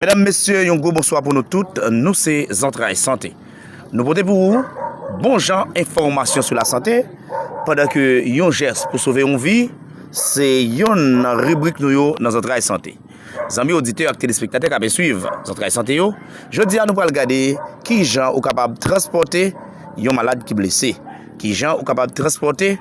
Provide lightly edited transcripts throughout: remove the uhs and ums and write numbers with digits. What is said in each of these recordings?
Mesdames, Messieurs, un gros bonsoir pour nous toutes. Nous, c'est Entrailles Santé. Nous portons pour vous bon genre information sur la santé pendant que yon geste pour sauver une vie, c'est une rubrique nous dans Entrailles Santé. Amis auditeurs et téléspectateurs qui suivent Entrailles Santé, je dis à nous pour regarder qui gens sont capables de transporter un malade qui est blessé, qui gens sont capables de transporter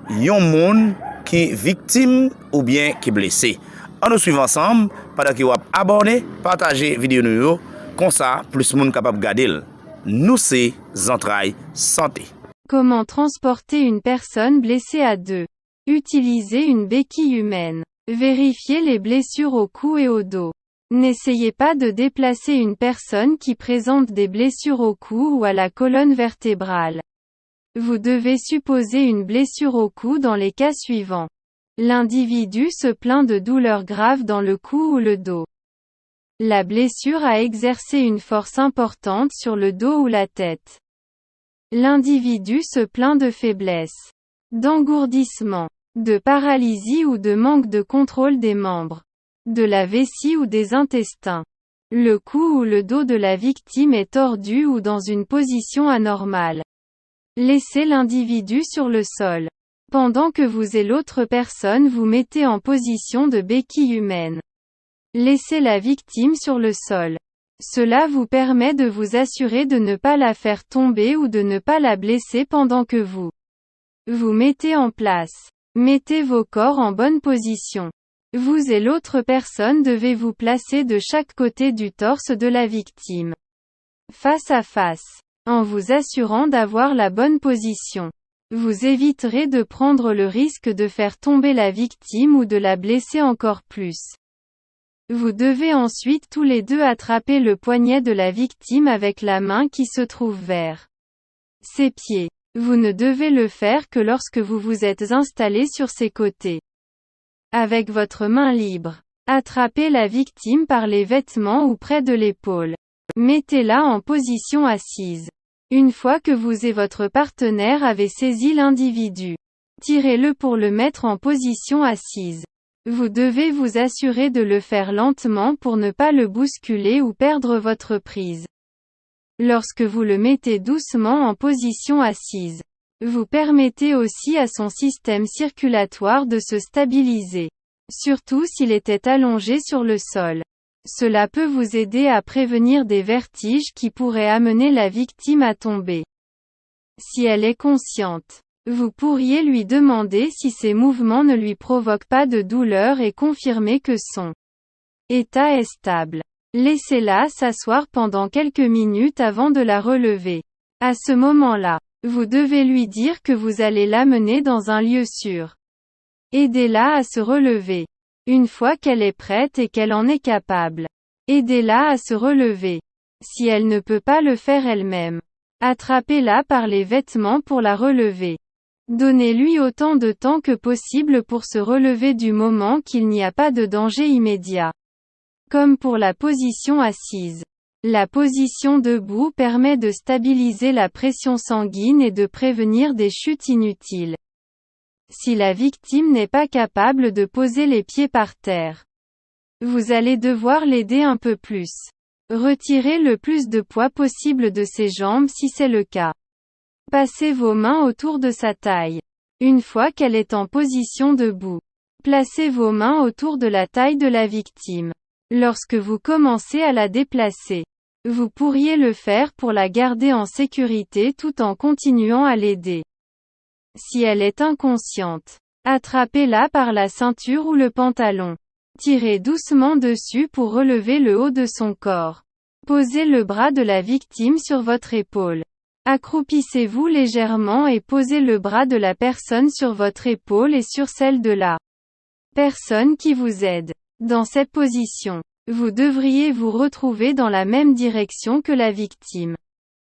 un monde qui est victime ou bien qui est blessé. On nous suit ensemble pendant que vous abonnez, partagez vidéo nous comme ça plus monde capable de regarder. Nous c'est Entrailles Santé. Comment transporter une personne blessée à deux? Utilisez une béquille humaine. Vérifiez les blessures au cou et au dos. N'essayez pas de déplacer une personne qui présente des blessures au cou ou à la colonne vertébrale. Vous devez supposer une blessure au cou dans les cas suivants. L'individu se plaint de douleurs graves dans le cou ou le dos. La blessure a exercé une force importante sur le dos ou la tête. L'individu se plaint de faiblesse, d'engourdissement, de paralysie ou de manque de contrôle des membres, de la vessie ou des intestins. Le cou ou le dos de la victime est tordu ou dans une position anormale. Laissez l'individu sur le sol. Pendant que vous et l'autre personne vous mettez en position de béquille humaine. Laissez la victime sur le sol. Cela vous permet de vous assurer de ne pas la faire tomber ou de ne pas la blesser pendant que vous vous mettez en place. Mettez vos corps en bonne position. Vous et l'autre personne devez vous placer de chaque côté du torse de la victime. Face à face. En vous assurant d'avoir la bonne position. Vous éviterez de prendre le risque de faire tomber la victime ou de la blesser encore plus. Vous devez ensuite tous les deux attraper le poignet de la victime avec la main qui se trouve vers ses pieds. Vous ne devez le faire que lorsque vous vous êtes installé sur ses côtés. Avec votre main libre, attrapez la victime par les vêtements ou près de l'épaule. Mettez-la en position assise. Une fois que vous et votre partenaire avez saisi l'individu, tirez-le pour le mettre en position assise. Vous devez vous assurer de le faire lentement pour ne pas le bousculer ou perdre votre prise. Lorsque vous le mettez doucement en position assise, vous permettez aussi à son système circulatoire de se stabiliser. Surtout s'il était allongé sur le sol. Cela peut vous aider à prévenir des vertiges qui pourraient amener la victime à tomber. Si elle est consciente, vous pourriez lui demander si ces mouvements ne lui provoquent pas de douleur et confirmer que son état est stable. Laissez-la s'asseoir pendant quelques minutes avant de la relever. À ce moment-là, vous devez lui dire que vous allez l'amener dans un lieu sûr. Aidez-la à se relever. Une fois qu'elle est prête et qu'elle en est capable, aidez-la à se relever. Si elle ne peut pas le faire elle-même, attrapez-la par les vêtements pour la relever. Donnez-lui autant de temps que possible pour se relever du moment qu'il n'y a pas de danger immédiat. Comme pour la position assise. La position debout permet de stabiliser la pression sanguine et de prévenir des chutes inutiles. Si la victime n'est pas capable de poser les pieds par terre, vous allez devoir l'aider un peu plus. Retirez le plus de poids possible de ses jambes si c'est le cas. Passez vos mains autour de sa taille. Une fois qu'elle est en position debout, placez vos mains autour de la taille de la victime. Lorsque vous commencez à la déplacer, vous pourriez le faire pour la garder en sécurité tout en continuant à l'aider. Si elle est inconsciente, attrapez-la par la ceinture ou le pantalon. Tirez doucement dessus pour relever le haut de son corps. Posez le bras de la victime sur votre épaule. Accroupissez-vous légèrement et posez le bras de la personne sur votre épaule et sur celle de la personne qui vous aide. Dans cette position, vous devriez vous retrouver dans la même direction que la victime.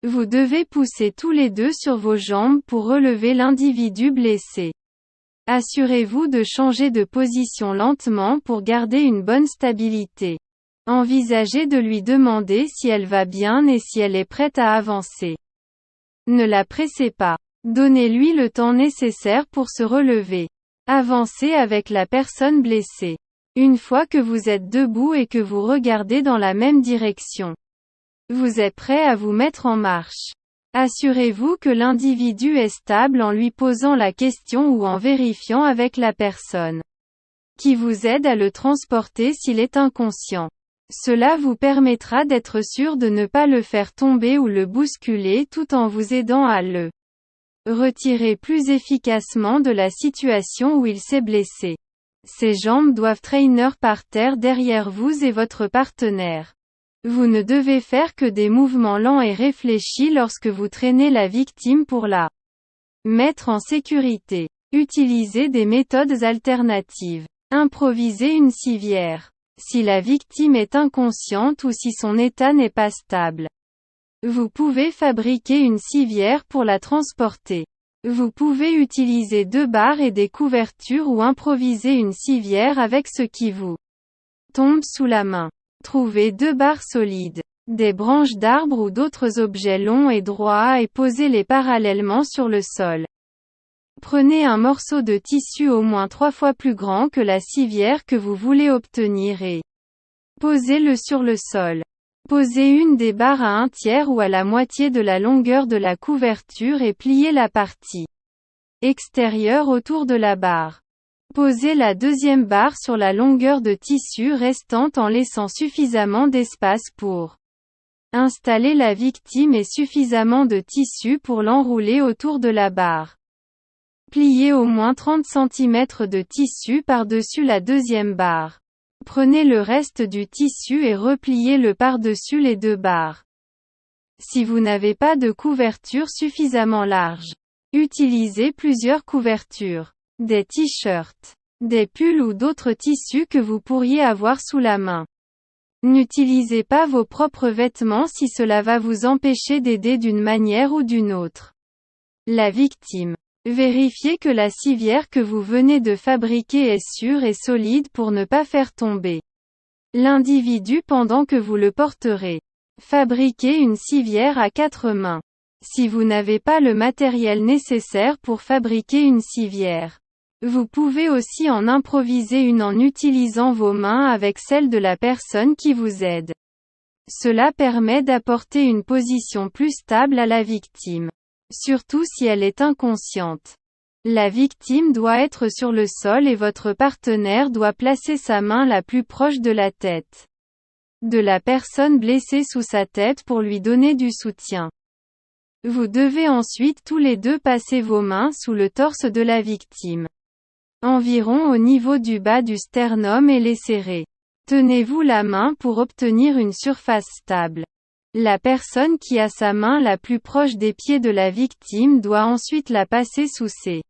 Vous devez pousser tous les deux sur vos jambes pour relever l'individu blessé. Assurez-vous de changer de position lentement pour garder une bonne stabilité. Envisagez de lui demander si elle va bien et si elle est prête à avancer. Ne la pressez pas. Donnez-lui le temps nécessaire pour se relever. Avancez avec la personne blessée. Une fois que vous êtes debout et que vous regardez dans la même direction, vous êtes prêt à vous mettre en marche. Assurez-vous que l'individu est stable en lui posant la question ou en vérifiant avec la personne qui vous aide à le transporter s'il est inconscient. Cela vous permettra d'être sûr de ne pas le faire tomber ou le bousculer tout en vous aidant à le retirer plus efficacement de la situation où il s'est blessé. Ses jambes doivent traîner par terre derrière vous et votre partenaire. Vous ne devez faire que des mouvements lents et réfléchis lorsque vous traînez la victime pour la mettre en sécurité. Utilisez des méthodes alternatives. Improviser une civière. Si la victime est inconsciente ou si son état n'est pas stable, vous pouvez fabriquer une civière pour la transporter. Vous pouvez utiliser 2 barres et des couvertures ou improviser une civière avec ce qui vous tombe sous la main. Trouvez 2 barres solides, des branches d'arbres ou d'autres objets longs et droits et posez-les parallèlement sur le sol. Prenez un morceau de tissu au moins 3 fois plus grand que la civière que vous voulez obtenir et posez-le sur le sol. Posez une des barres à 1/3 ou à la moitié de la longueur de la couverture et pliez la partie extérieure autour de la barre. Posez la deuxième barre sur la longueur de tissu restante en laissant suffisamment d'espace pour installer la victime et suffisamment de tissu pour l'enrouler autour de la barre. Pliez au moins 30 cm de tissu par-dessus la deuxième barre. Prenez le reste du tissu et repliez-le par-dessus les 2 barres. Si vous n'avez pas de couverture suffisamment large, utilisez plusieurs couvertures. Des t-shirts, des pulls ou d'autres tissus que vous pourriez avoir sous la main. N'utilisez pas vos propres vêtements si cela va vous empêcher d'aider d'une manière ou d'une autre la victime. Vérifiez que la civière que vous venez de fabriquer est sûre et solide pour ne pas faire tomber l'individu pendant que vous le porterez. Fabriquez une civière à 4 mains. Si vous n'avez pas le matériel nécessaire pour fabriquer une civière, vous pouvez aussi en improviser une en utilisant vos mains avec celle de la personne qui vous aide. Cela permet d'apporter une position plus stable à la victime. Surtout si elle est inconsciente. La victime doit être sur le sol et votre partenaire doit placer sa main la plus proche de la tête de la personne blessée sous sa tête pour lui donner du soutien. Vous devez ensuite tous les 2 passer vos mains sous le torse de la victime, environ au niveau du bas du sternum et les serrer. Tenez-vous la main pour obtenir une surface stable. La personne qui a sa main la plus proche des pieds de la victime doit ensuite la passer sous ses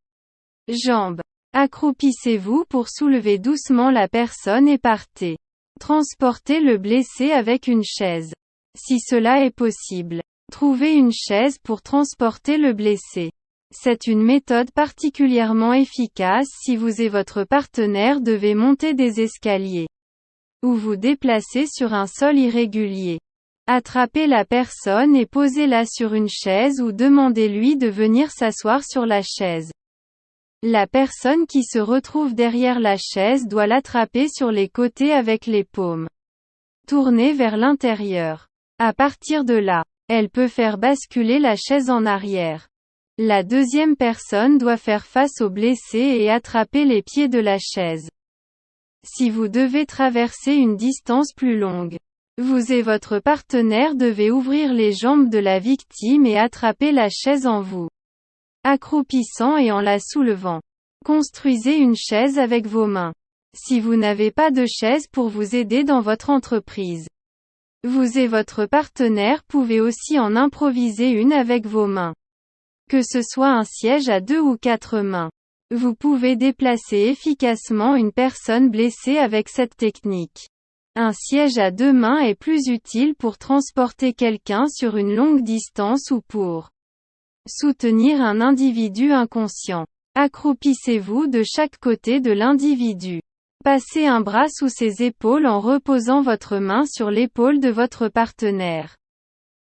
jambes. Accroupissez-vous pour soulever doucement la personne et partez. Transportez le blessé avec une chaise. Si cela est possible, trouvez une chaise pour transporter le blessé. C'est une méthode particulièrement efficace si vous et votre partenaire devez monter des escaliers ou vous déplacer sur un sol irrégulier. Attrapez la personne et posez-la sur une chaise ou demandez-lui de venir s'asseoir sur la chaise. La personne qui se retrouve derrière la chaise doit l'attraper sur les côtés avec les paumes tournées vers l'intérieur. À partir de là, elle peut faire basculer la chaise en arrière. La deuxième personne doit faire face au blessé et attraper les pieds de la chaise. Si vous devez traverser une distance plus longue, vous et votre partenaire devez ouvrir les jambes de la victime et attraper la chaise en vous accroupissant et en la soulevant. Construisez une chaise avec vos mains. Si vous n'avez pas de chaise pour vous aider dans votre entreprise, vous et votre partenaire pouvez aussi en improviser une avec vos mains. Que ce soit un siège à 2 ou 4 mains. Vous pouvez déplacer efficacement une personne blessée avec cette technique. Un siège à 2 mains est plus utile pour transporter quelqu'un sur une longue distance ou pour soutenir un individu inconscient. Accroupissez-vous de chaque côté de l'individu. Passez un bras sous ses épaules en reposant votre main sur l'épaule de votre partenaire.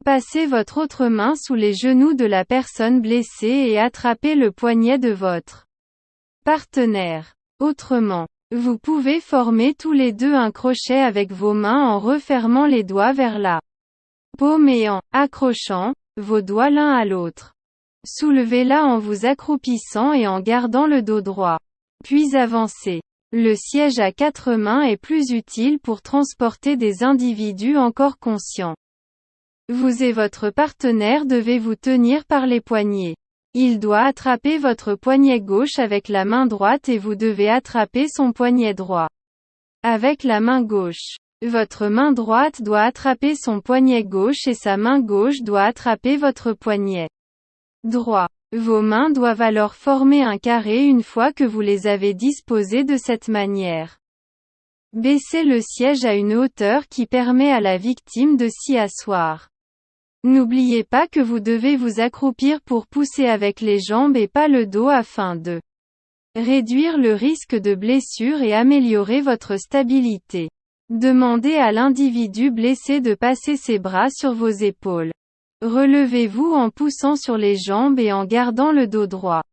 Passez votre autre main sous les genoux de la personne blessée et attrapez le poignet de votre partenaire. Autrement, Vous pouvez former tous les deux un crochet avec vos mains en refermant les doigts vers la paume et en accrochant vos doigts l'un à l'autre. Soulevez-la en vous accroupissant et en gardant le dos droit. Puis avancez. Le siège à 4 mains est plus utile pour transporter des individus encore conscients. Vous et votre partenaire devez vous tenir par les poignets. Il doit attraper votre poignet gauche avec la main droite et vous devez attraper son poignet droit avec la main gauche. Votre main droite doit attraper son poignet gauche et sa main gauche doit attraper votre poignet droit. Vos mains doivent alors former un carré une fois que vous les avez disposées de cette manière. Baissez le siège à une hauteur qui permet à la victime de s'y asseoir. N'oubliez pas que vous devez vous accroupir pour pousser avec les jambes et pas le dos afin de réduire le risque de blessure et améliorer votre stabilité. Demandez à l'individu blessé de passer ses bras sur vos épaules. Relevez-vous en poussant sur les jambes et en gardant le dos droit.